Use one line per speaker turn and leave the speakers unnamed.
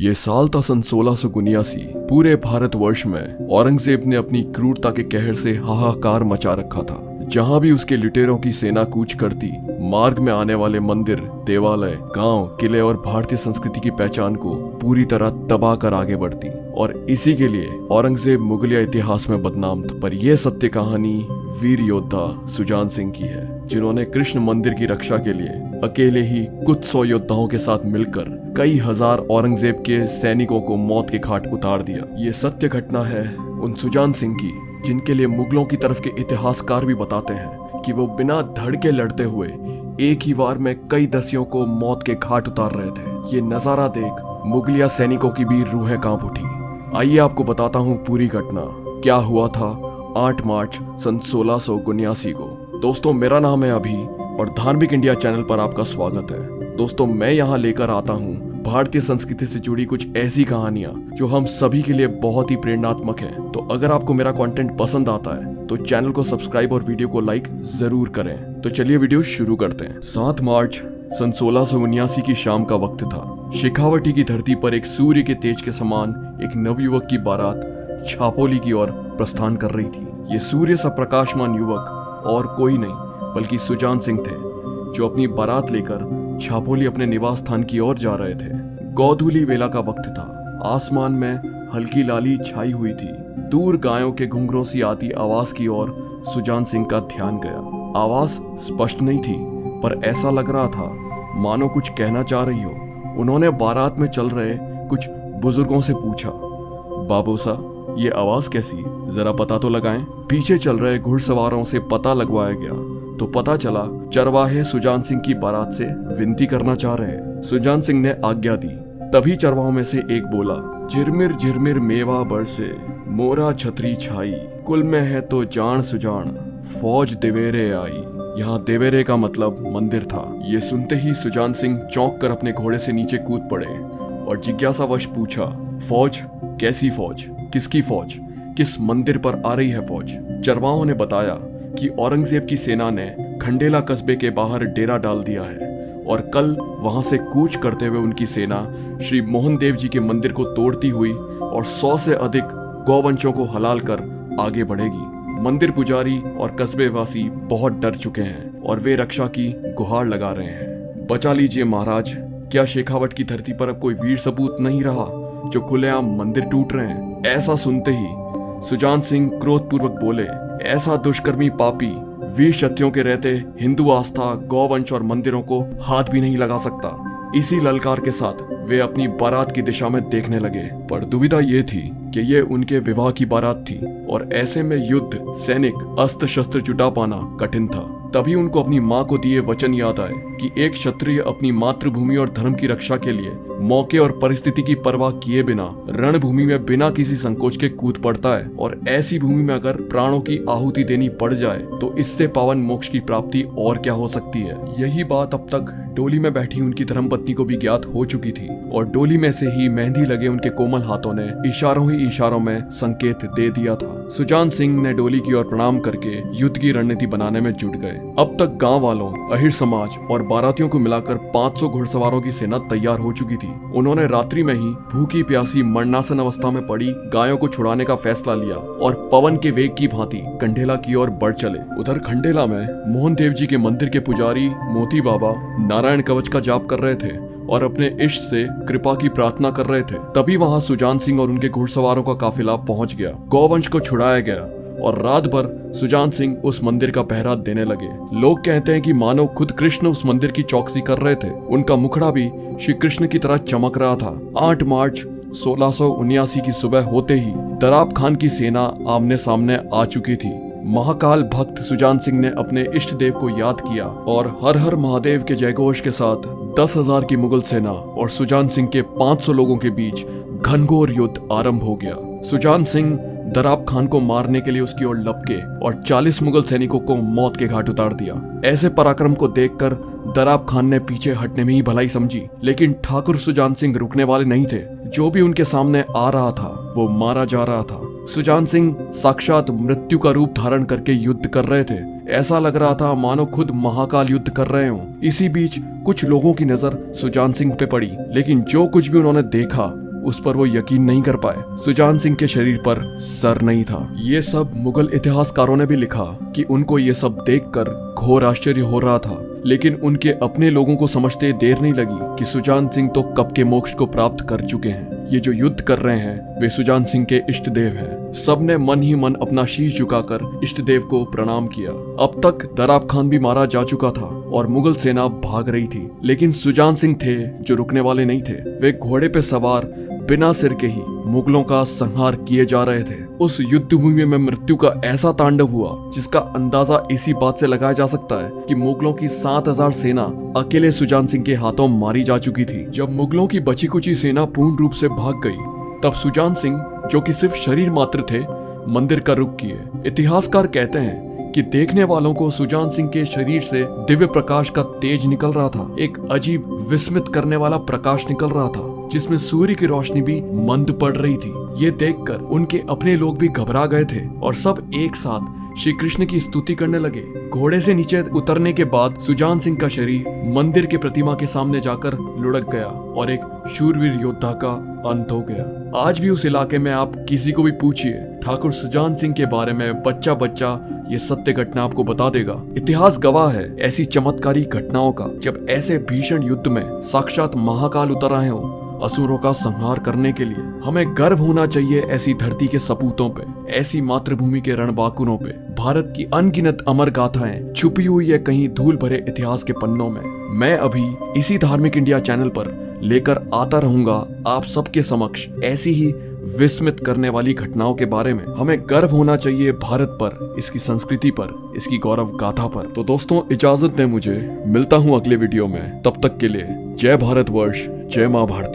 ये साल था सन 1679। पूरे भारतवर्ष में औरंगजेब ने अपनी क्रूरता के कहर से हाहाकार मचा रखा था। जहां भी उसके लुटेरों की सेना कूच करती, मार्ग में आने वाले मंदिर, देवालय, गांव, किले और भारतीय संस्कृति की पहचान को पूरी तरह तबाह कर आगे बढ़ती। और इसी के लिए औरंगजेब मुगलिया इतिहास में बदनाम था। पर यह सत्य कहानी वीर योद्धा सुजान सिंह की है, जिन्होंने कृष्ण मंदिर की रक्षा के लिए अकेले ही कुछ 100 योद्धाओं के साथ मिलकर कई हजार औरंगजेब के सैनिकों को मौत के घाट उतार दिया। ये सत्य घटना है उन सुजान सिंह की, जिनके लिए मुगलों की तरफ के इतिहासकार भी बताते हैं कि वो बिना धड़ के लड़ते हुए एक ही वार में कई दसियों को मौत के घाट उतार रहे थे। ये नजारा देख मुगलिया सैनिकों की भी रूहें कांप उठी। आइए आपको बताता हूँ पूरी घटना क्या हुआ था 8 मार्च सन 1679 को। दोस्तों, मेरा नाम है अभी और धार्मिक इंडिया चैनल पर आपका स्वागत है। दोस्तों, मैं यहाँ लेकर आता हूँ भारतीय संस्कृति से जुड़ी कुछ ऐसी कहानियां जो हम सभी के लिए बहुत ही प्रेरणात्मक हैं। तो अगर आपको मेरा कंटेंट पसंद आता है तो चैनल को सब्सक्राइब और वीडियो को लाइक जरूर करें। तो चलिए वीडियो शुरू करते हैं। 7 मार्च सन 1679 की शाम का वक्त था। शेखावटी की धरती पर एक सूर्य के तेज के समान एक नवयुवक की बारात छापोली की ओर प्रस्थान कर रही थी। ये सूर्य सा प्रकाशमान युवक और कोई नहीं बल्कि सुजान सिंह थे, जो अपनी बारात लेकर छापोली अपने निवास स्थान की ओर जा रहे थे। गोधूली वेला का वक्त था। आसमान में हल्की लाली छाई हुई थी। दूर गायों के घुंघरों सी आती आवाज की ओर सुजान सिंह का ध्यान गया। आवाज स्पष्ट नहीं थी, पर ऐसा लग रहा था मानो कुछ कहना चाह रही हो। उन्होंने बारात में चल रहे कुछ बुजुर्गों से पूछा, बाबूसा, ये आवाज कैसी, जरा पता तो लगाएं। पीछे चल रहे घुड़सवारों से पता लगवाया गया तो पता चला चरवाहे सुजान सिंह की बारात से विनती करना चाह रहे हैं। सुजान सिंह ने आज्ञा दी। तभी चरवाहों में से एक बोला, झिरमिर झिरमिर मेवा बरसे, मोरा छतरी छाई, कुल में है तो जान सुजान, फौज देवेरे आई। यहाँ देवेरे का मतलब मंदिर था। ये सुनते ही सुजान सिंह चौंक कर अपने घोड़े से नीचे कूद पड़े और जिज्ञासावश पूछा, फौज? कैसी फौज? किसकी फौज? किस मंदिर पर आ रही है फौज? चरवाहों ने बताया कि औरंगजेब की सेना ने खंडेला कस्बे के बाहर डेरा डाल दिया है और कल वहां से कूच करते हुए उनकी सेना श्री मोहन देव जी के मंदिर को तोड़ती हुई और 100 से अधिक गौवंशों को हलाल कर आगे बढ़ेगी। मंदिर पुजारी और कस्बे वासी बहुत डर चुके हैं और वे रक्षा की गुहार लगा रहे हैं। बचा लीजिए महाराज, क्या शेखावट की धरती पर अब कोई वीर सपूत नहीं रहा जो खुलेआम मंदिर टूट रहे हैं? ऐसा सुनते ही सुजान सिंह क्रोधपूर्वक बोले, ऐसा दुष्कर्मी पापी वीर क्षत्रियों के रहते हिंदू आस्था, गौवंश और मंदिरों को हाथ भी नहीं लगा सकता। इसी ललकार के साथ वे अपनी बारात की दिशा में देखने लगे। पर दुविधा ये थी कि ये उनके विवाह की बारात थी और ऐसे में युद्ध, सैनिक, अस्त्र शस्त्र जुटा पाना कठिन था। तभी उनको अपनी माँ को दिए वचन याद आए कि एक क्षत्रिय अपनी मातृभूमि और धर्म की रक्षा के लिए मौके और परिस्थिति की परवाह किए बिना रणभूमि में बिना किसी संकोच के कूद पड़ता है। और ऐसी भूमि में अगर प्राणों की आहुति देनी पड़ जाए तो इससे पावन मोक्ष की प्राप्ति और क्या हो सकती है। यही बात अब तक डोली में बैठी उनकी धर्मपत्नी को भी ज्ञात हो चुकी थी और डोली में से ही मेहंदी लगे उनके कोमल हाथों ने इशारों ही इशारों में संकेत दे दिया था। सुजान सिंह ने डोली की ओर प्रणाम करके युद्ध की रणनीति बनाने में जुट गए। अब तक गांव वालों, अहिर समाज और बारातियों को मिलाकर 500 घुड़सवारों की सेना तैयार हो चुकी थी। उन्होंने रात्रि में ही भूखी प्यासी मरणासन अवस्था में पड़ी गायों को छुड़ाने का फैसला लिया और पवन के वेग की भांति खंडेला की ओर बढ़ चले। उधर खंडेला में मोहन देव जी के मंदिर के पुजारी मोती बाबा नारायण कवच का जाप कर रहे थे और अपने इष्ट से कृपा की प्रार्थना कर रहे थे। तभी वहां सुजान सिंह और उनके घुड़सवारों का काफिला पहुंच गया। गौवंश को छुड़ाया गया और रात भर सुजान सिंह उस मंदिर का पहरा देने लगे। लोग कहते हैं कि मानो खुद कृष्ण उस मंदिर की चौकसी कर रहे थे। उनका मुखड़ा भी श्री कृष्ण की तरह चमक रहा था। 8 मार्च 1679 की सुबह होते ही दराब खान की सेना आमने सामने आ चुकी थी। महाकाल भक्त सुजान सिंह ने अपने इष्ट देव को याद किया और हर हर महादेव के जयघोष के साथ 10,000 की मुगल सेना और सुजान सिंह के 500 लोगों के बीच घनघोर युद्ध आरंभ हो गया। सुजान सिंह दराब खान को मारने के लिए उसकी ओर लपके और 40 मुगल सैनिकों को मौत के घाट उतार दिया। ऐसे पराक्रम को देखकर दराब खान ने पीछे हटने में ही भलाई समझी, लेकिन ठाकुर सुजान सिंह रुकने वाले नहीं थे। जो भी उनके सामने आ रहा था वो मारा जा रहा था। सुजान सिंह साक्षात मृत्यु का रूप धारण करके युद्ध कर रहे थे। ऐसा लग रहा था मानो खुद महाकाल युद्ध कर रहे हों। इसी बीच कुछ लोगों की नजर सुजान सिंह पे पड़ी, लेकिन जो कुछ भी उन्होंने देखा उस पर वो यकीन नहीं कर पाए। सुजान सिंह के शरीर पर सर नहीं था। ये सब मुगल इतिहासकारों ने भी लिखा कि उनको ये सब देखकर घोर आश्चर्य हो रहा था, लेकिन उनके अपने लोगों को समझते देर नहीं लगी कि सुजान सिंह तो कब के मोक्ष को प्राप्त कर चुके हैं। ये जो युद्ध कर रहे हैं वे सुजान सिंह के इष्ट देव हैं। सबने मन ही मन अपना शीश झुकाकर इष्ट देव को प्रणाम किया। अब तक दराब खान भी मारा जा चुका था और मुगल सेना भाग रही थी, लेकिन सुजान सिंह थे जो रुकने वाले नहीं थे। वे घोड़े पे सवार बिना सिर के ही मुगलों का संहार किए जा रहे थे। उस युद्ध भूमि में मृत्यु का ऐसा तांडव हुआ जिसका अंदाजा इसी बात से लगाया जा सकता है कि मुगलों की 7000 सेना अकेले सुजान सिंह के हाथों मारी जा चुकी थी। जब मुगलों की बची कुची सेना पूर्ण रूप से भाग गई, तब सुजान सिंह, जो कि सिर्फ शरीर मात्र थे, मंदिर का रुख किए। इतिहासकार कहते हैं कि देखने वालों को सुजान सिंह के शरीर से दिव्य प्रकाश का तेज निकल रहा था। एक अजीब विस्मित करने वाला प्रकाश निकल रहा था जिसमें सूर्य की रोशनी भी मंद पड़ रही थी। ये देखकर उनके अपने लोग भी घबरा गए थे और सब एक साथ श्री कृष्ण की स्तुति करने लगे। घोड़े से नीचे उतरने के बाद सुजान सिंह का शरीर मंदिर के प्रतिमा के सामने जाकर लुढ़क गया और एक शूरवीर योद्धा का अंत हो गया। आज भी उस इलाके में आप किसी को भी पूछिए, ठाकुर सुजान सिंह के बारे में बच्चा बच्चा ये सत्य घटना आपको बता देगा। इतिहास गवाह है ऐसी चमत्कारी घटनाओं का, जब ऐसे भीषण युद्ध में साक्षात महाकाल उतर आए हों असुरों का संहार करने के लिए। हमें गर्व होना चाहिए ऐसी धरती के सपूतों पे, ऐसी मातृभूमि के रणबांकुरों पे। भारत की अनगिनत अमर गाथाएं छुपी हुई है कहीं धूल भरे इतिहास के पन्नों में। मैं अभी इसी धार्मिक इंडिया चैनल पर लेकर आता रहूंगा आप सबके समक्ष ऐसी ही विस्मित करने वाली घटनाओं के बारे में। हमें गर्व होना चाहिए भारत पर, इसकी संस्कृति पर, इसकी गौरव गाथा पर। तो दोस्तों इजाजत दें मुझे, मिलता हूं अगले वीडियो में। तब तक के लिए जय भारतवर्ष, जय मां भारती।